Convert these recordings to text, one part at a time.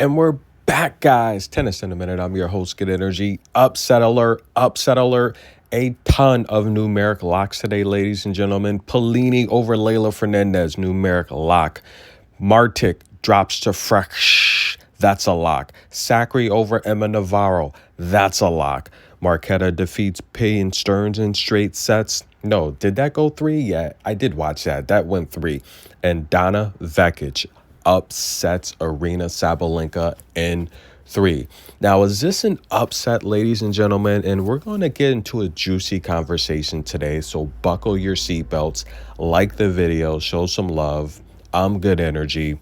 And we're back, guys. Tennis in a Minute. I'm your host, Good Energy. Upset alert, upset alert. A ton of numeric locks today, ladies and gentlemen. Polini over Leylah Fernandez, numeric lock. Martic drops to Fresh. That's a lock. Sacre over Emma Navarro. That's a lock. Marquetta defeats Payne Stearns in straight sets. No, did that go 3? Yeah, I did watch that. That went 3. And Donna Vekic upsets Aryna Sabalenka in 3. Now, is this an upset, ladies and gentlemen? And we're going to get into a juicy conversation today. So buckle your seatbelts, like the video, show some love. I'm Good Energy.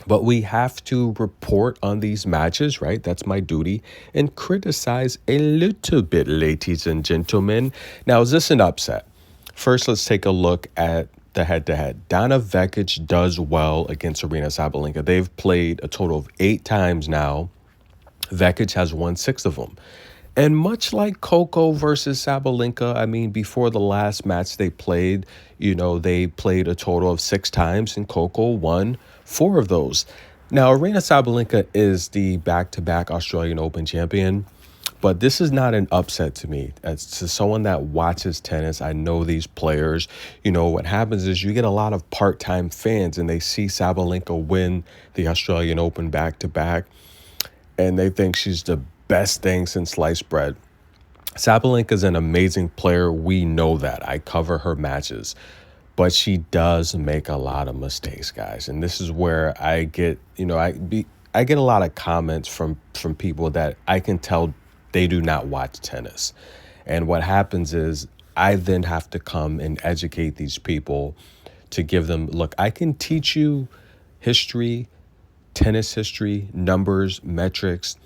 But we have to report on these matches, right? That's my duty. And criticize a little bit, ladies and gentlemen. Now, is this an upset? First, let's take a look at the head-to-head. Donna Vekic does well against Aryna Sabalenka. They've played a total of 8 times now. Vekic has won 6 of them. And much like Coco versus Sabalenka, I mean, before the last match they played, they played a total of 6 times, and Coco won 4 of those. Now, Aryna Sabalenka is the back-to-back Australian Open champion, but this is not an upset to me. As to someone that watches tennis, I know these players. What happens is you get a lot of part-time fans, and they see Sabalenka win the Australian Open back-to-back, and they think she's the best thing since sliced bread. Sabalenka's an amazing player. We know that. I cover her matches. But she does make a lot of mistakes, guys. And this is where I get, I get a lot of comments from people that I can tell they do not watch tennis. And what happens is I then have to come and educate these people to give them, look, I can teach you history, tennis history, numbers, metrics.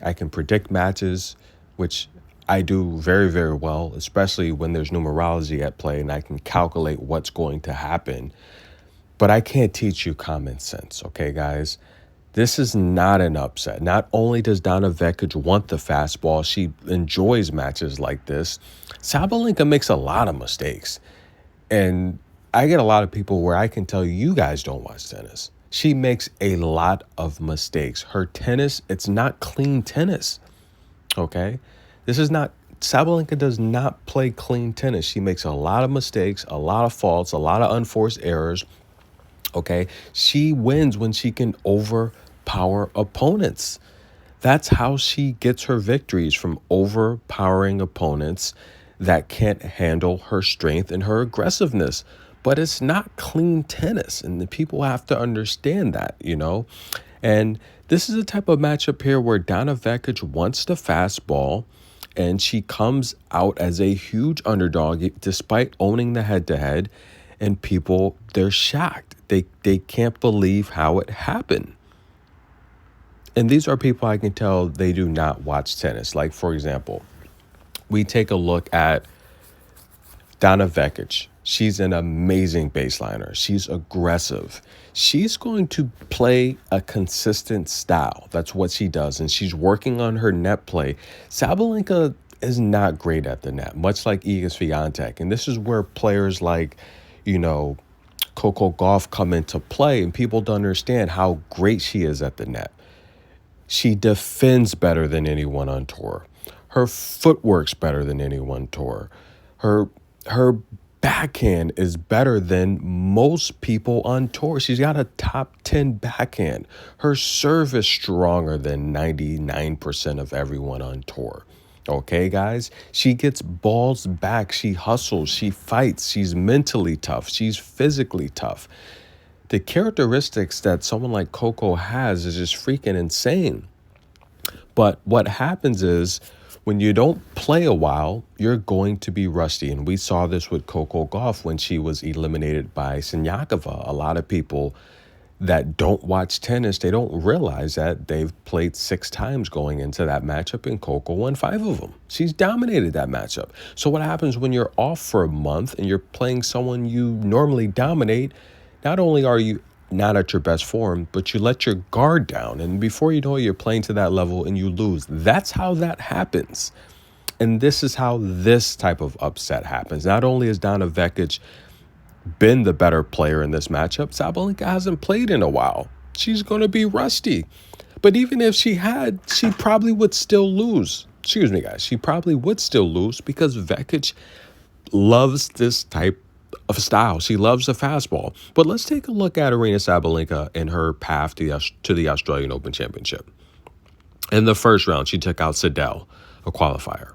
I can predict matches, which I do very, very well, especially when there's numerology at play and I can calculate what's going to happen. But I can't teach you common sense, okay, guys? This is not an upset. Not only does Donna Vekic want the fastball, she enjoys matches like this. Sabalenka makes a lot of mistakes. And I get a lot of people where I can tell you guys don't watch tennis. She makes a lot of mistakes. Her tennis, it's not clean tennis, okay? This is not, Sabalenka does not play clean tennis. She makes a lot of mistakes, a lot of faults, a lot of unforced errors, okay? She wins when she can overpower opponents. That's how she gets her victories, from overpowering opponents that can't handle her strength and her aggressiveness. But it's not clean tennis, and the people have to understand that, And this is a type of matchup here where Donna Vekic wants the fastball, and she comes out as a huge underdog despite owning the head-to-head, and people, they're shocked. They can't believe how it happened. And these are people I can tell they do not watch tennis. Like, for example, we take a look at Donna Vekic. She's an amazing baseliner. She's aggressive. She's going to play a consistent style. That's what she does. And she's working on her net play. Sabalenka is not great at the net, much like Iga Swiatek. And this is where players like, Coco Gauff come into play. And people don't understand how great she is at the net. She defends better than anyone on tour. Her footwork's better than anyone on tour. Her backhand is better than most people on tour. She's got a top 10 backhand. Her serve is stronger than 99% of everyone on tour. Okay, guys? She gets balls back. She hustles. She fights. She's mentally tough. She's physically tough. The characteristics that someone like Coco has is just freaking insane. But what happens is, when you don't play a while, you're going to be rusty. And we saw this with Coco Gauff when she was eliminated by Siniakova. A lot of people that don't watch tennis, they don't realize that they've played 6 times going into that matchup, and Coco won 5 of them. She's dominated that matchup. So what happens when you're off for a month and you're playing someone you normally dominate? Not only are you not at your best form, but you let your guard down, and before you know it, you're playing to that level and you lose. That's how that happens. And this is how this type of upset happens. Not only has Donna Vekic been the better player in this matchup, Sabalenka hasn't played in a while. She's going to be rusty. But even if she had, she probably would still lose. Excuse me, guys. She probably would still lose because Vekic loves this type of style. She loves the fastball. But let's take a look at Aryna Sabalenka and her path to the Australian Open Championship. In the first round, she took out Sedel, a qualifier.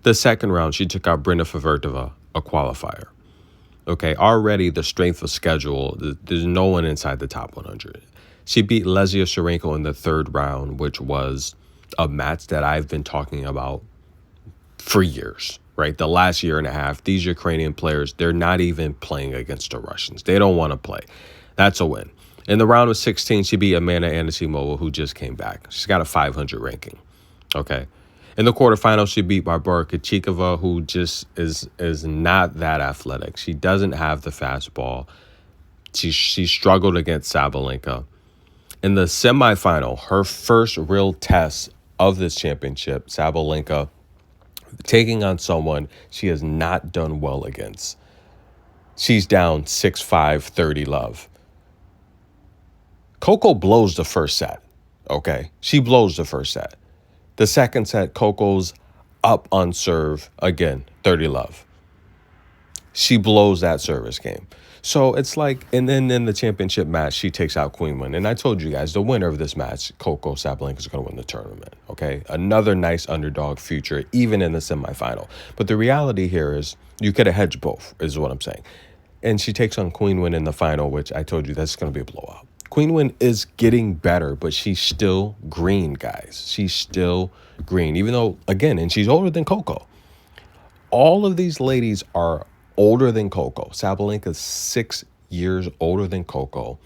The second round, she took out Brenda Favertova, a qualifier. Okay, already the strength of schedule, there's no one inside the top 100. She beat Lesia Sharenko in the third round, which was a match that I've been talking about for years, right? The last year and a half, these Ukrainian players, they're not even playing against the Russians. They don't want to play. That's a win. In the round of 16, she beat Amanda Anisimova, who just came back. She's got a 500 ranking, okay? In the quarterfinals, she beat Barbara Krejcikova, who just is not that athletic. She doesn't have the fastball. She struggled against Sabalenka. In the semifinal, her first real test of this championship, Sabalenka taking on someone she has not done well against. She's down 6-5, 30 love. Coco blows the first set, okay? She blows the first set. The second set, Coco's up on serve, again, 30 love. She blows that service game. So it's like, and then in the championship match, she takes out Queenwin. And I told you guys, the winner of this match, Coco Sabalenka, is going to win the tournament, okay? Another nice underdog future, even in the semifinal. But the reality here is you could have hedged both, is what I'm saying. And she takes on Queenwin in the final, which I told you that's going to be a blowout. Queenwin is getting better, but she's still green, guys. She's still green, even though, again, and she's older than Coco. All of these ladies are older than Coco. Sabalenka's 6 years older than Coco.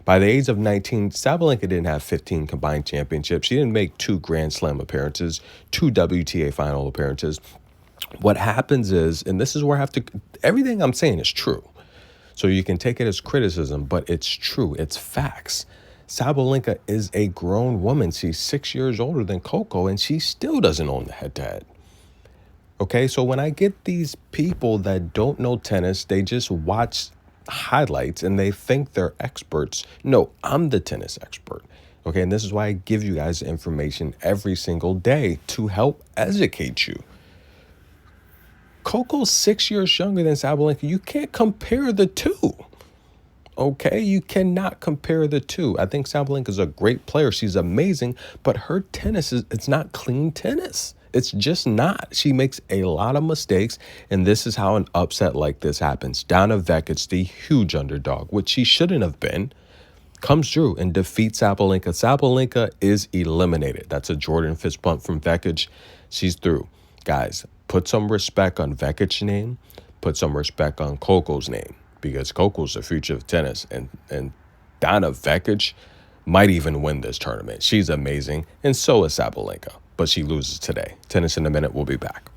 By the age of 19, Sabalenka didn't have 15 combined championships. She didn't make 2 Grand Slam appearances, 2 WTA final appearances. What happens is, and this is where I have to, everything I'm saying is true. So you can take it as criticism, but it's true. It's facts. Sabalenka is a grown woman. She's 6 years older than Coco, and she still doesn't own the head-to-head. Okay, so when I get these people that don't know tennis, they just watch highlights and they think they're experts. No, I'm the tennis expert. Okay, and this is why I give you guys information every single day to help educate you. Coco's 6 years younger than Sabalenka. You can't compare the two. Okay, you cannot compare the two. I think Sabalenka is a great player. She's amazing, but her tennis it's not clean tennis. It's just not. She makes a lot of mistakes, and this is how an upset like this happens. Donna Vekic, the huge underdog, which she shouldn't have been, comes through and defeats Sabalenka. Sabalenka is eliminated. That's a Jordan fist bump from Vekic. She's through. Guys, put some respect on Vekic's name. Put some respect on Coco's name, because Coco's the future of tennis, and Donna Vekic might even win this tournament. She's amazing, and so is Sabalenka, but she loses today. Tennis in a Minute. We'll be back.